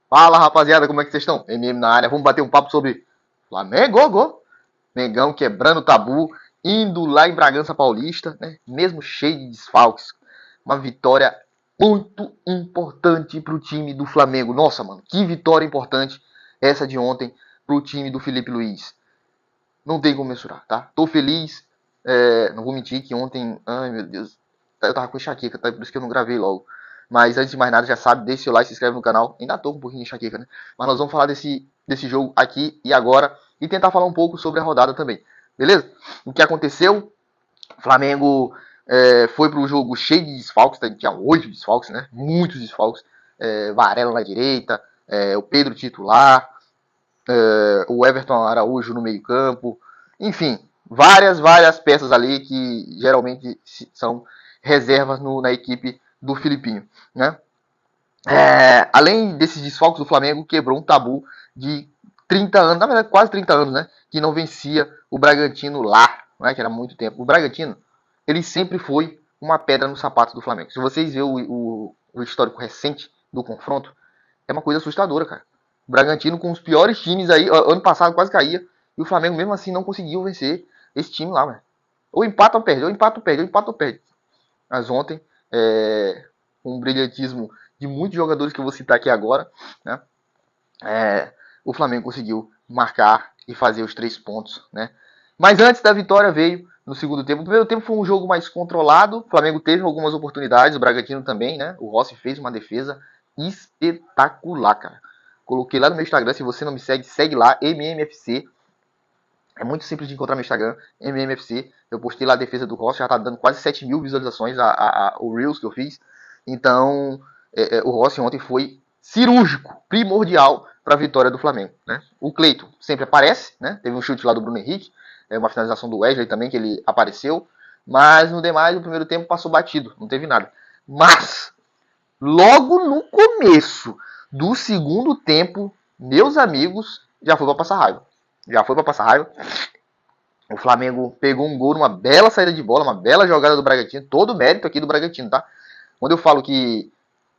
Fala, rapaziada, como é que vocês estão? MM na área, vamos bater um papo sobre Flamengo, go. Mengão quebrando o tabu, indo lá em Bragança Paulista, né? Mesmo cheio de desfalques. Uma vitória muito importante para o time do Flamengo. Nossa, mano, que vitória importante essa de ontem para o time do Felipe Luiz. Não tem como mensurar, tá? Tô feliz, não vou mentir que ontem, ai meu Deus, eu tava com enxaqueca, tá? Por isso que eu não gravei logo. Mas antes de mais nada, já sabe, deixa o seu like, se inscreve no canal. Ainda tô com um pouquinho de enxaqueca, né? Mas nós vamos falar desse jogo aqui e agora e tentar falar um pouco sobre a rodada também. Beleza? O que aconteceu? O Flamengo foi pro jogo cheio de desfalques, tá? Tinha 8 desfalques, né? Muitos desfalques. Varela na direita, o Pedro titular, o Everton Araújo no meio campo. Enfim, várias peças ali que geralmente são reservas na equipe do Filipinho, né? Além desses desfalques, o Flamengo quebrou um tabu de 30 anos, na verdade quase 30 anos, né? Que não vencia o Bragantino lá, né? Que era muito tempo. O Bragantino, ele sempre foi uma pedra no sapato do Flamengo. Se vocês verem o histórico recente do confronto, é uma coisa assustadora, cara. O Bragantino com os piores times aí, ano passado quase caía, e o Flamengo mesmo assim não conseguiu vencer esse time lá, velho. Ou empata ou perde, ou empata ou perde, ou empata ou perde. Mas ontem, um brilhantismo de muitos jogadores que eu vou citar aqui agora, né? O Flamengo conseguiu marcar e fazer os 3 pontos, né? Mas antes da vitória veio no segundo tempo. O primeiro tempo foi um jogo mais controlado. O Flamengo teve algumas oportunidades, o Bragantino também, né? O Rossi fez uma defesa espetacular, cara. Coloquei lá no meu Instagram, se você não me segue, segue lá, MMFC. É muito simples de encontrar no Instagram, MMFC. Eu postei lá a defesa do Rossi, já tá dando quase 7 mil visualizações o Reels que eu fiz. Então, o Rossi ontem foi cirúrgico, primordial para a vitória do Flamengo, né? O Cleiton sempre aparece, né? Teve um chute lá do Bruno Henrique, uma finalização do Wesley também que ele apareceu, mas no demais o primeiro tempo passou batido, não teve nada. Mas logo no começo do segundo tempo, meus amigos, já foi para passar raiva. Já foi para passar raiva. O Flamengo pegou um gol numa bela saída de bola, uma bela jogada do Bragantino, todo o mérito aqui do Bragantino, tá? Quando eu falo que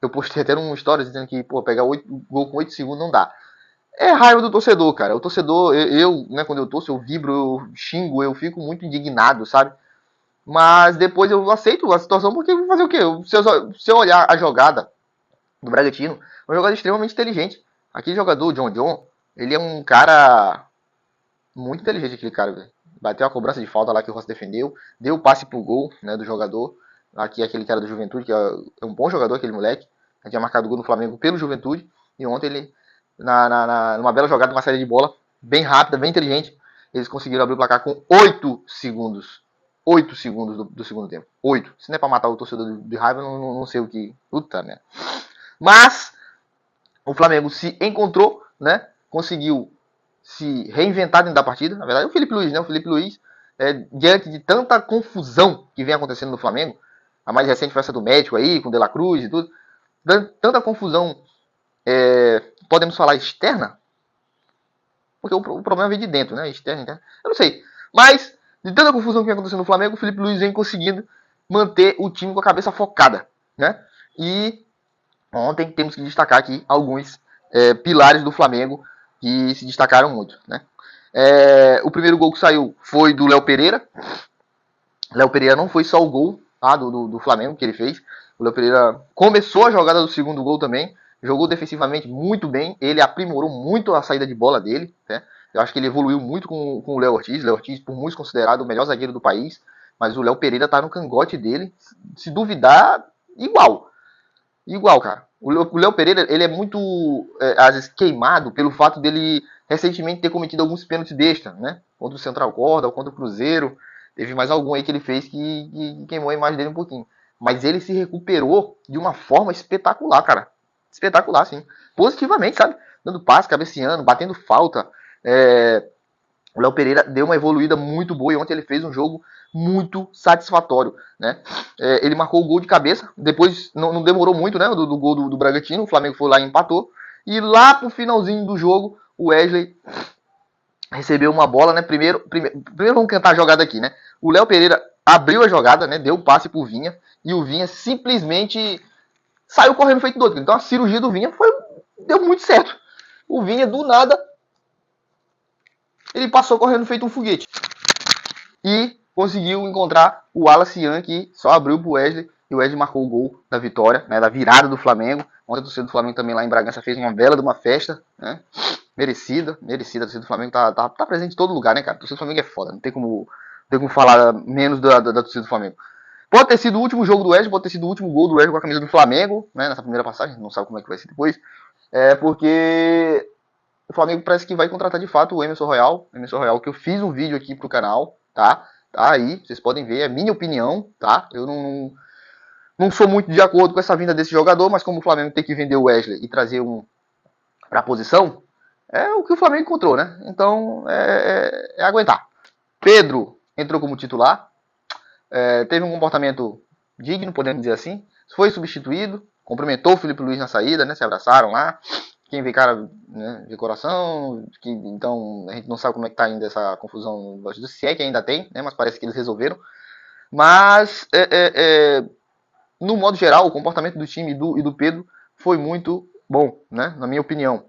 eu postei até um story dizendo que, pô, pegar gol com 8 segundos não dá. É raiva do torcedor, cara. O torcedor, né, quando eu torço, eu vibro, eu xingo, eu fico muito indignado, sabe? Mas depois eu aceito a situação porque vou fazer o quê? Se eu olhar a jogada do Bragantino, é uma jogada extremamente inteligente. Aquele jogador, John, ele é um cara muito inteligente, aquele cara, velho. Bateu a cobrança de falta lá que o Rossi defendeu, deu o passe pro gol, né, do jogador. Aqui aquele cara do Juventude, que é um bom jogador, aquele moleque. A tinha marcado gol no Flamengo pelo Juventude. E ontem ele, numa bela jogada, uma saída de bola, bem rápida, bem inteligente, eles conseguiram abrir o placar com 8 segundos. 8 segundos do segundo tempo. 8. Se não é pra matar o torcedor de raiva, não sei o que. Puta merda. Mas o Flamengo se encontrou, né? Conseguiu se reinventar dentro da partida. Na verdade, o Felipe Luiz, né? O Felipe Luiz, diante de tanta confusão que vem acontecendo no Flamengo, a mais recente foi essa do médico aí, com o De La Cruz e tudo, tanta confusão, podemos falar externa? Porque o problema vem de dentro, né? Externa, interna. Eu não sei. Mas, de tanta confusão que vem acontecendo no Flamengo, o Felipe Luiz vem conseguindo manter o time com a cabeça focada, né? E ontem temos que destacar aqui alguns pilares do Flamengo que se destacaram muito, né? O primeiro gol que saiu foi do Léo Pereira. Léo Pereira não foi só o gol do Flamengo que ele fez. O Léo Pereira começou a jogada do segundo gol também. Jogou defensivamente muito bem. Ele aprimorou muito a saída de bola dele, né? Eu acho que ele evoluiu muito com o Léo Ortiz. Léo Ortiz, por muitos, considerado o melhor zagueiro do país. Mas o Léo Pereira tá no cangote dele. Se duvidar, igual. Igual, cara. O Léo Pereira, ele é muito, às vezes, queimado pelo fato dele recentemente ter cometido alguns pênaltis besta, né? Contra o Central Corda, contra o Cruzeiro. Teve mais algum aí que ele fez que queimou a imagem dele um pouquinho. Mas ele se recuperou de uma forma espetacular, cara. Espetacular, sim. Positivamente, sabe? Dando passe, cabeceando, batendo falta. O Léo Pereira deu uma evoluída muito boa e ontem ele fez um jogo muito satisfatório, né? Ele marcou o gol de cabeça, depois não demorou muito, né? Do gol do Bragantino, o Flamengo foi lá e empatou. E lá pro finalzinho do jogo, o Wesley recebeu uma bola, né? Primeiro vamos cantar a jogada aqui, né? O Léo Pereira abriu a jogada, né? Deu o passe pro Vinha e o Vinha simplesmente saiu correndo feito doido. Então a cirurgia do Vinha foi deu muito certo. O Vinha, do nada, ele passou correndo feito um foguete. E conseguiu encontrar o Wallace Young, que só abriu pro Wesley. E o Wesley marcou o gol da vitória, né, da virada do Flamengo. Ontem a torcida do Flamengo também lá em Bragança fez uma bela de uma festa, né? Merecida. A torcida do Flamengo tá presente em todo lugar, né, cara? A torcida do Flamengo é foda, não tem como falar menos da torcida do Flamengo. Pode ter sido o último jogo do Wesley, pode ter sido o último gol do Wesley com a camisa do Flamengo, né, nessa primeira passagem, não sabe como é que vai ser depois. É porque o Flamengo parece que vai contratar de fato o Emerson Royal. Emerson Royal, que eu fiz um vídeo aqui pro canal, tá? Tá aí, vocês podem ver, é minha opinião, tá? Eu não sou muito de acordo com essa vinda desse jogador, mas como o Flamengo tem que vender o Wesley e trazer um pra posição, é o que o Flamengo encontrou, né? Então é aguentar. Pedro entrou como titular, teve um comportamento digno, podemos dizer assim. Foi substituído, cumprimentou o Felipe Luiz na saída, né? Se abraçaram lá. Quem vê cara, né, de coração, que, então a gente não sabe como é que tá ainda essa confusão, se é que ainda tem, né? Mas parece que eles resolveram. Mas no modo geral, o comportamento do time e do Pedro foi muito bom, né? Na minha opinião.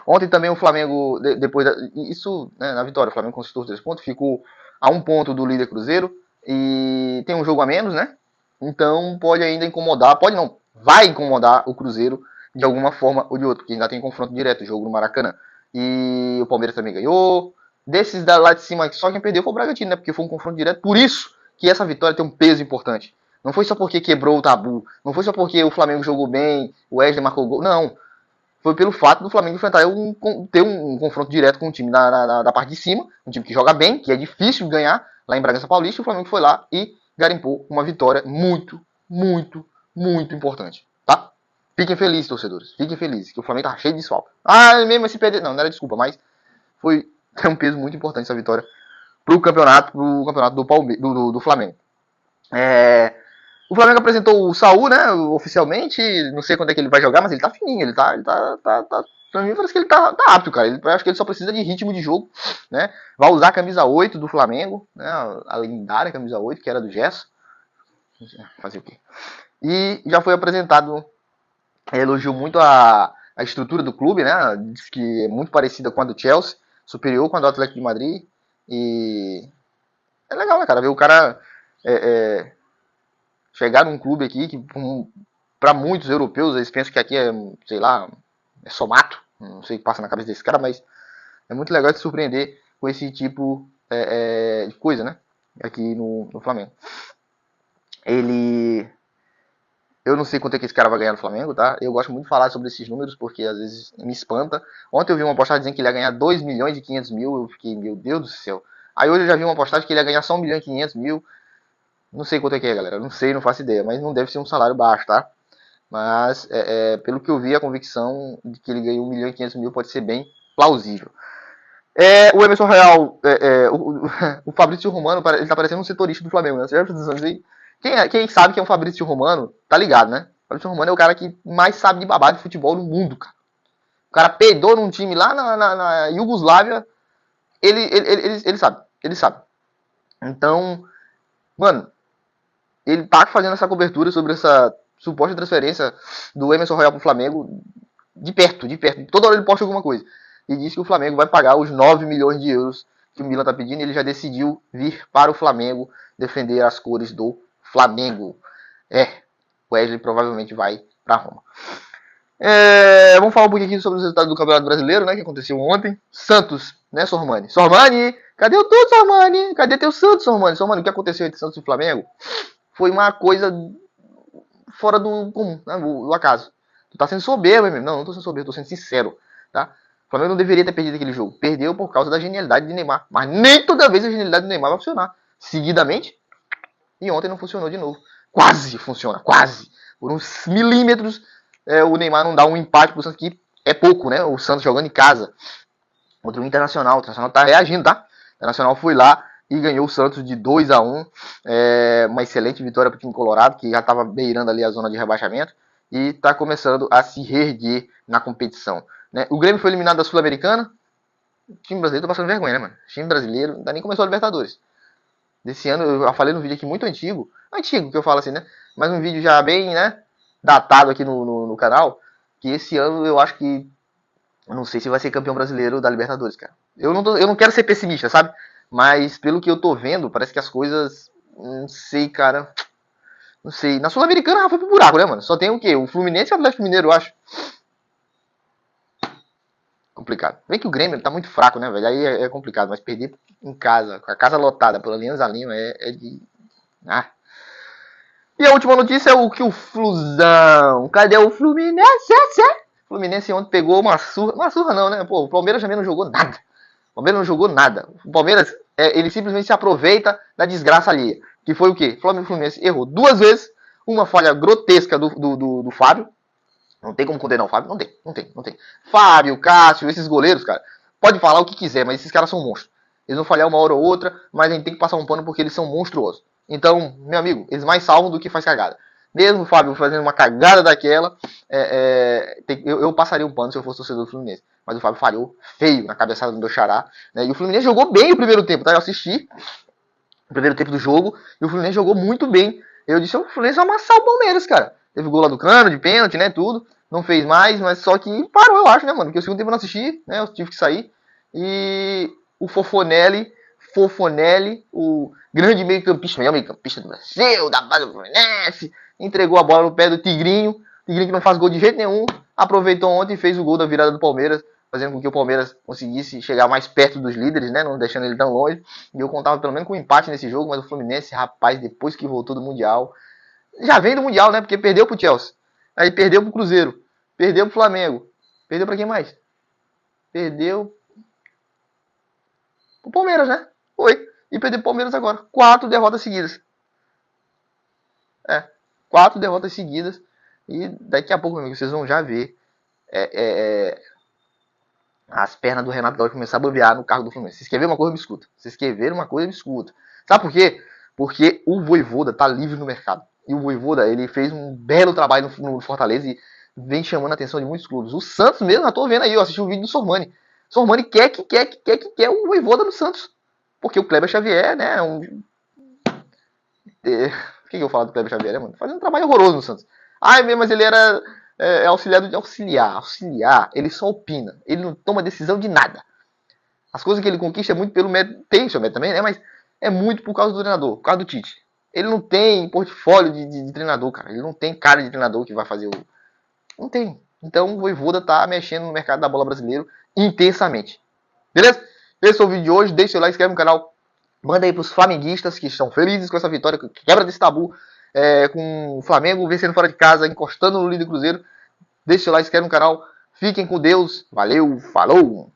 Ontem também o Flamengo, depois isso, né, na vitória, o Flamengo conquistou os 3 pontos, ficou a 1 ponto do líder Cruzeiro e tem um jogo a menos, né? Então pode ainda incomodar, pode não, vai incomodar o Cruzeiro de alguma forma ou de outra, porque ainda tem confronto direto, jogo no Maracanã. E o Palmeiras também ganhou. Desses lá de cima, só quem perdeu foi o Bragantino, né? Porque foi um confronto direto. Por isso que essa vitória tem um peso importante. Não foi só porque quebrou o tabu, não foi só porque o Flamengo jogou bem, o Wesley marcou o gol, não. Foi pelo fato do Flamengo enfrentar ter um confronto direto com um time da parte de cima, um time que joga bem, que é difícil ganhar lá em Bragança Paulista, e o Flamengo foi lá e garimpou uma vitória muito, muito, muito importante, tá? Fiquem felizes, torcedores, fiquem felizes, que o Flamengo tá cheio de desfalque. Ah, mesmo assim perder, não era desculpa, mas foi tem um peso muito importante essa vitória pro campeonato do Flamengo. O Flamengo apresentou o Saul, né, oficialmente. Não sei quando é que ele vai jogar, mas ele tá fininho. Ele tá pra mim parece que ele tá apto, cara. Eu acho que ele só precisa de ritmo de jogo, né? Vai usar a camisa 8 do Flamengo, né? A lendária camisa 8, que era do Gerson. Fazer o quê? E já foi apresentado, elogiou muito a estrutura do clube, né? Diz que é muito parecida com a do Chelsea, superior com a do Atlético de Madrid. E é legal, né, cara? Ver o cara chegar num clube aqui que para muitos europeus eles pensam que aqui é, sei lá, é só mato. Não sei o que passa na cabeça desse cara, mas é muito legal se surpreender com esse tipo de coisa, né? Aqui no Flamengo. Eu não sei quanto é que esse cara vai ganhar no Flamengo, tá? Eu gosto muito de falar sobre esses números porque às vezes me espanta. Ontem eu vi uma postagem dizendo que ele ia ganhar 2 milhões e 500 mil. Eu fiquei, meu Deus do céu. Aí hoje eu já vi uma postagem que ele ia ganhar só 1 milhão e 500 mil. Não sei quanto é que é, galera. Não sei, não faço ideia. Mas não deve ser um salário baixo, tá? Mas, pelo que eu vi, a convicção de que ele ganhou 1 milhão e 500 mil pode ser bem plausível. O Emerson Real, o Fabrício Romano, ele tá parecendo um setorista do Flamengo, né? Você já pensou assim? Quem sabe que é o Fabrício Romano, tá ligado, né? O Fabrício Romano é o cara que mais sabe de babado de futebol no mundo, cara. O cara peidou num time lá na Iugoslávia, ele sabe, ele sabe. Então, mano, ele tá fazendo essa cobertura sobre essa suposta transferência do Emerson Royal pro Flamengo de perto, de perto. Toda hora ele posta alguma coisa. E diz que o Flamengo vai pagar os 9 milhões de euros que o Milan tá pedindo. E ele já decidiu vir para o Flamengo defender as cores do Flamengo. O Wesley provavelmente vai para Roma. Vamos falar um pouquinho aqui sobre os resultados do Campeonato Brasileiro, né, que aconteceu ontem. Santos, né, Sormani? Sormani, cadê o tudo, Sormani? Cadê teu Santos, Sormani? Sormani, o que aconteceu entre Santos e Flamengo? Foi uma coisa fora do comum, né, do acaso. Tu tá sendo soberbo, mesmo. Não tô sendo soberbo, tô sendo sincero, tá? O Flamengo não deveria ter perdido aquele jogo. Perdeu por causa da genialidade de Neymar. Mas nem toda vez a genialidade do Neymar vai funcionar seguidamente. E ontem não funcionou de novo. Quase funciona, quase. Por uns milímetros, o Neymar não dá um empate pro Santos, que é pouco, né? O Santos jogando em casa. Contra o Internacional. O Internacional tá reagindo, tá? O Internacional foi lá e ganhou o Santos de 2-1. Uma excelente vitória para o time colorado, que já estava beirando ali a zona de rebaixamento e está começando a se reerguer na competição, né? O Grêmio foi eliminado da Sul-Americana. O time brasileiro tá passando vergonha, né, mano? O time brasileiro ainda nem começou a Libertadores. Desse ano, eu falei num vídeo aqui muito antigo que eu falo assim, né? Mas um vídeo já bem, né, datado aqui no canal. que esse ano eu acho que, eu não sei se vai ser campeão brasileiro da Libertadores, cara. Eu não quero ser pessimista, sabe? Mas pelo que eu tô vendo, parece que as coisas, não sei, cara. Não sei. Na Sul-Americana já foi pro buraco, né, mano? Só tem o quê? O Fluminense e o Atlético Mineiro, eu acho. Complicado. Vem que o Grêmio tá muito fraco, né, velho? Aí é complicado. Mas perder em casa, com a casa lotada pela Alianza Lima, é de. Ah. E a última notícia é o que o Flusão. Cadê o Fluminense? O Fluminense ontem pegou uma surra. Uma surra não, né? Pô, o Palmeiras também não jogou nada. O Palmeiras não jogou nada. O Palmeiras, ele simplesmente se aproveita da desgraça alheia. Que foi o quê? O Flamengo e Fluminense errou 2 vezes. Uma falha grotesca do Fábio. Não tem como condenar o Fábio. Não tem. Fábio, Cássio, esses goleiros, cara. Pode falar o que quiser, mas esses caras são monstros. Eles vão falhar uma hora ou outra, mas a gente tem que passar um pano porque eles são monstruosos. Então, meu amigo, eles mais salvam do que faz cagada. Mesmo o Fábio fazendo uma cagada daquela, eu passaria um pano se eu fosse torcedor do Fluminense. Mas o Fábio falhou feio na cabeçada do meu xará. Né? E o Fluminense jogou bem o primeiro tempo, tá? Eu assisti o primeiro tempo do jogo e o Fluminense jogou muito bem. Eu disse, o Fluminense vai amassar o Palmeiras, cara. Teve gol lá do Cano, de pênalti, né, tudo. Não fez mais, mas só que parou, eu acho, né, mano? Porque o segundo tempo eu não assisti, né, eu tive que sair. E o Fofonelli, o grande meio-campista, melhor meio-campista do Brasil, da base do Fluminense, entregou a bola no pé do Tigrinho. Tigrinho que não faz gol de jeito nenhum, aproveitou ontem e fez o gol da virada do Palmeiras, fazendo com que o Palmeiras conseguisse chegar mais perto dos líderes, né, não deixando ele tão longe. E eu contava pelo menos com um empate nesse jogo, mas o Fluminense, rapaz, depois que voltou do Mundial, já vem do Mundial, né, porque perdeu pro Chelsea, aí perdeu pro Cruzeiro, perdeu pro Flamengo, perdeu pra quem mais? Perdeu pro Palmeiras, né? Foi. E perdeu pro Palmeiras agora. 4 derrotas seguidas. 4 derrotas seguidas. E daqui a pouco, meu amigo, vocês vão já ver as pernas do Renato Gaúcho começar a bambear no carro do Fluminense. Vocês querem ver uma coisa, me escuta. Vocês querem ver uma coisa, me escuta. Sabe por quê? Porque o Vojvoda tá livre no mercado. E o Vojvoda, ele fez um belo trabalho no Fortaleza e vem chamando a atenção de muitos clubes. O Santos mesmo, já tô vendo aí, eu assisti um vídeo do Sormani. Sormani quer o Vojvoda do Santos. Porque o Kleber Xavier, né, o que eu falo do Kleber Xavier, né, mano? Fazendo um trabalho horroroso no Santos. Mas ele era auxiliar de auxiliar. Ele só opina. Ele não toma decisão de nada. As coisas que ele conquista é muito pelo mérito. Tem o seu mérito também, né? Mas é muito por causa do treinador, por causa do Tite. Ele não tem portfólio de treinador, cara. Ele não tem cara de treinador que vai fazer o. Não tem. Então o Vojvoda tá mexendo no mercado da bola brasileiro intensamente. Beleza? Esse é o vídeo de hoje. Deixa o like, se inscreve no canal. Manda aí pros flamenguistas que estão felizes com essa vitória, que quebra desse tabu, com o Flamengo vencendo fora de casa, encostando no líder Cruzeiro. Deixa o like, se inscreve no canal. Fiquem com Deus. Valeu, falou!